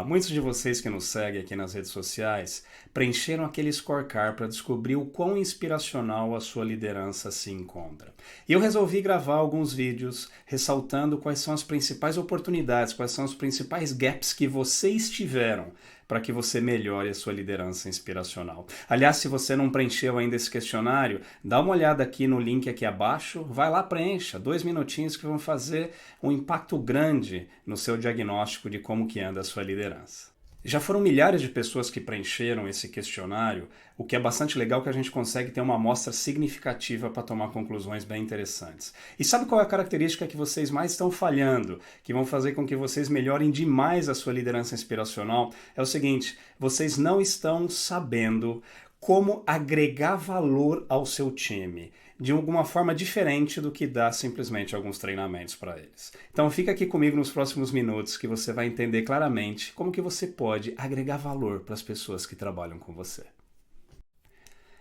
Muitos de vocês que nos seguem aqui nas redes sociais preencheram aquele scorecard para descobrir o quão inspiracional a sua liderança se encontra. E eu resolvi gravar alguns vídeos ressaltando quais são as principais oportunidades, quais são os principais gaps que vocês tiveram para que você melhore a sua liderança inspiracional. Aliás, se você não preencheu ainda esse questionário, dá uma olhada aqui no link aqui abaixo, vai lá, preencha, 2 minutinhos que vão fazer um impacto grande no seu diagnóstico de como que anda a sua liderança. Já foram milhares de pessoas que preencheram esse questionário, o que é bastante legal que a gente consegue ter uma amostra significativa para tomar conclusões bem interessantes. E sabe qual é a característica que vocês mais estão falhando, que vão fazer com que vocês melhorem demais a sua liderança inspiracional? É o seguinte, vocês não estão sabendo como agregar valor ao seu time de alguma forma diferente do que dá simplesmente alguns treinamentos para eles. Então fica aqui comigo nos próximos minutos que você vai entender claramente como que você pode agregar valor para as pessoas que trabalham com você.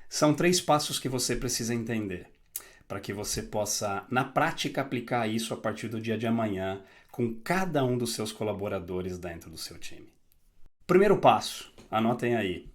São 3 passos que você precisa entender para que você possa, na prática, aplicar isso a partir do dia de amanhã com cada um dos seus colaboradores dentro do seu time. Primeiro passo, anotem aí.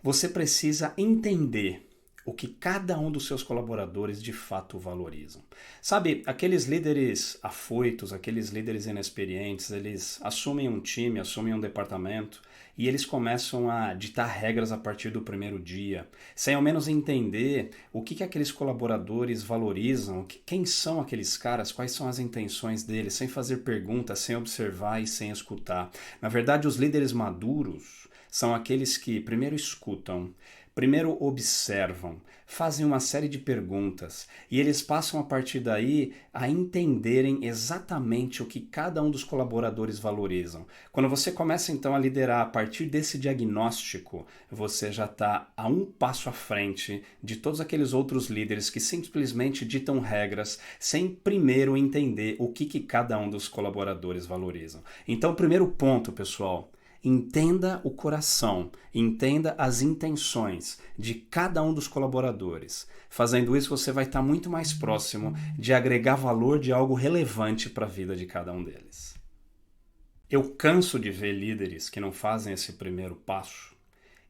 Você precisa entender o que cada um dos seus colaboradores de fato valorizam. Sabe, aqueles líderes afoitos, aqueles líderes inexperientes, eles assumem um time, assumem um departamento e eles começam a ditar regras a partir do primeiro dia, sem ao menos entender o que aqueles colaboradores valorizam, quem são aqueles caras, quais são as intenções deles, sem fazer perguntas, sem observar e sem escutar. Na verdade, os líderes maduros são aqueles que primeiro escutam, primeiro observam, fazem uma série de perguntas e eles passam a partir daí a entenderem exatamente o que cada um dos colaboradores valorizam. Quando você começa então a liderar a partir desse diagnóstico, você já está a um passo à frente de todos aqueles outros líderes que simplesmente ditam regras sem primeiro entender o que cada um dos colaboradores valorizam. Então, primeiro ponto, pessoal, entenda o coração, entenda as intenções de cada um dos colaboradores. Fazendo isso, você vai estar muito mais próximo de agregar valor de algo relevante para a vida de cada um deles. Eu canso de ver líderes que não fazem esse primeiro passo.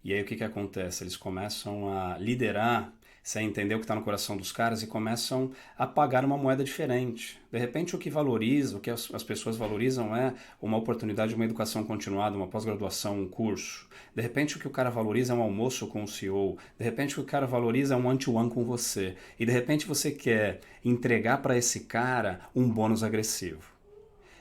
E aí o que acontece? Eles começam a liderar sem entender o que está no coração dos caras e começam a pagar uma moeda diferente. De repente o que valoriza, o que as pessoas valorizam é uma oportunidade de uma educação continuada, uma pós-graduação, um curso. De repente o que o cara valoriza é um almoço com o CEO. De repente o que o cara valoriza é um one-to-one com você. E de repente você quer entregar para esse cara um bônus agressivo.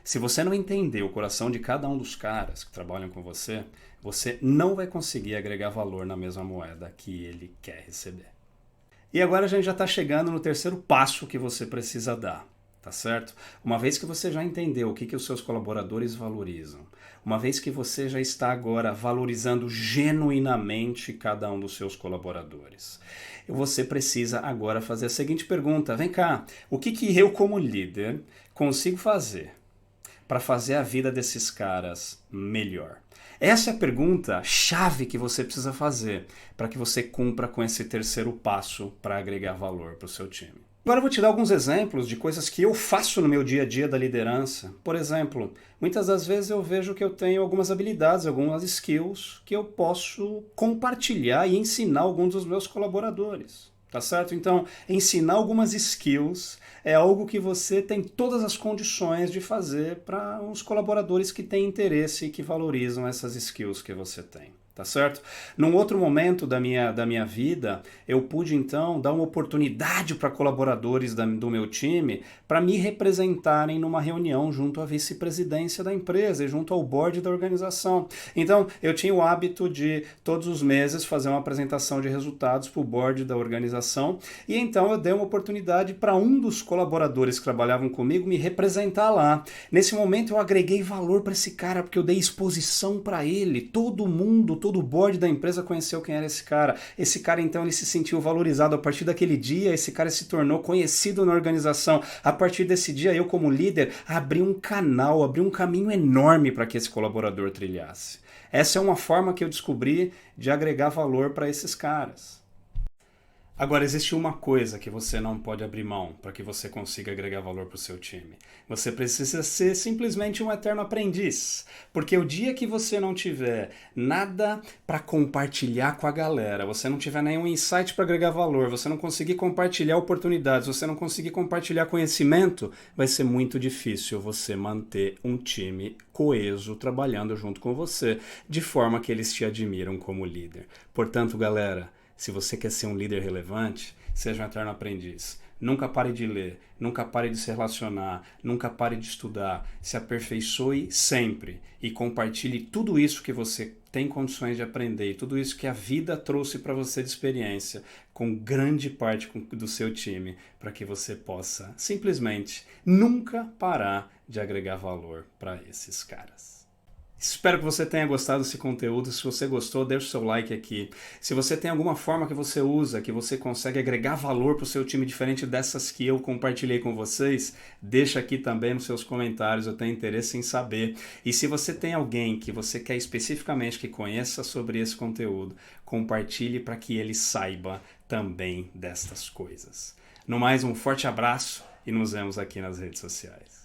Se você não entender o coração de cada um dos caras que trabalham com você, você não vai conseguir agregar valor na mesma moeda que ele quer receber. E agora a gente já está chegando no terceiro passo que você precisa dar, tá certo? Uma vez que você já entendeu o que os seus colaboradores valorizam, uma vez que você já está agora valorizando genuinamente cada um dos seus colaboradores, você precisa agora fazer a seguinte pergunta: vem cá, o que eu como líder consigo fazer para fazer a vida desses caras melhor? Essa é a pergunta chave que você precisa fazer para que você cumpra com esse terceiro passo para agregar valor para o seu time. Agora eu vou te dar alguns exemplos de coisas que eu faço no meu dia a dia da liderança. Por exemplo, muitas das vezes eu vejo que eu tenho algumas habilidades, algumas skills que eu posso compartilhar e ensinar alguns dos meus colaboradores. Tá certo? Então, ensinar algumas skills é algo que você tem todas as condições de fazer para os colaboradores que têm interesse e que valorizam essas skills que você tem. Tá certo? Num outro momento da minha vida, eu pude então dar uma oportunidade para colaboradores do meu time para me representarem numa reunião junto à vice-presidência da empresa e junto ao board da organização. Então, eu tinha o hábito de todos os meses fazer uma apresentação de resultados para o board da organização e então eu dei uma oportunidade para um dos colaboradores que trabalhavam comigo me representar lá. Nesse momento eu agreguei valor para esse cara porque eu dei exposição para ele, todo o board da empresa conheceu quem era esse cara. Esse cara, então, ele se sentiu valorizado. A partir daquele dia, esse cara se tornou conhecido na organização. A partir desse dia, eu, como líder, abri um canal, abri um caminho enorme para que esse colaborador trilhasse. Essa é uma forma que eu descobri de agregar valor para esses caras. Agora, existe uma coisa que você não pode abrir mão para que você consiga agregar valor para o seu time. Você precisa ser simplesmente um eterno aprendiz. Porque o dia que você não tiver nada para compartilhar com a galera, você não tiver nenhum insight para agregar valor, você não conseguir compartilhar oportunidades, você não conseguir compartilhar conhecimento, vai ser muito difícil você manter um time coeso trabalhando junto com você, de forma que eles te admiram como líder. Portanto, galera, se você quer ser um líder relevante, seja um eterno aprendiz. Nunca pare de ler, nunca pare de se relacionar, nunca pare de estudar. Se aperfeiçoe sempre e compartilhe tudo isso que você tem condições de aprender e tudo isso que a vida trouxe para você de experiência com grande parte do seu time, para que você possa simplesmente nunca parar de agregar valor para esses caras. Espero que você tenha gostado desse conteúdo. Se você gostou, deixa o seu like aqui. Se você tem alguma forma que você usa, que você consegue agregar valor para o seu time diferente dessas que eu compartilhei com vocês, deixa aqui também nos seus comentários, eu tenho interesse em saber. E se você tem alguém que você quer especificamente que conheça sobre esse conteúdo, compartilhe para que ele saiba também destas coisas. No mais, um forte abraço e nos vemos aqui nas redes sociais.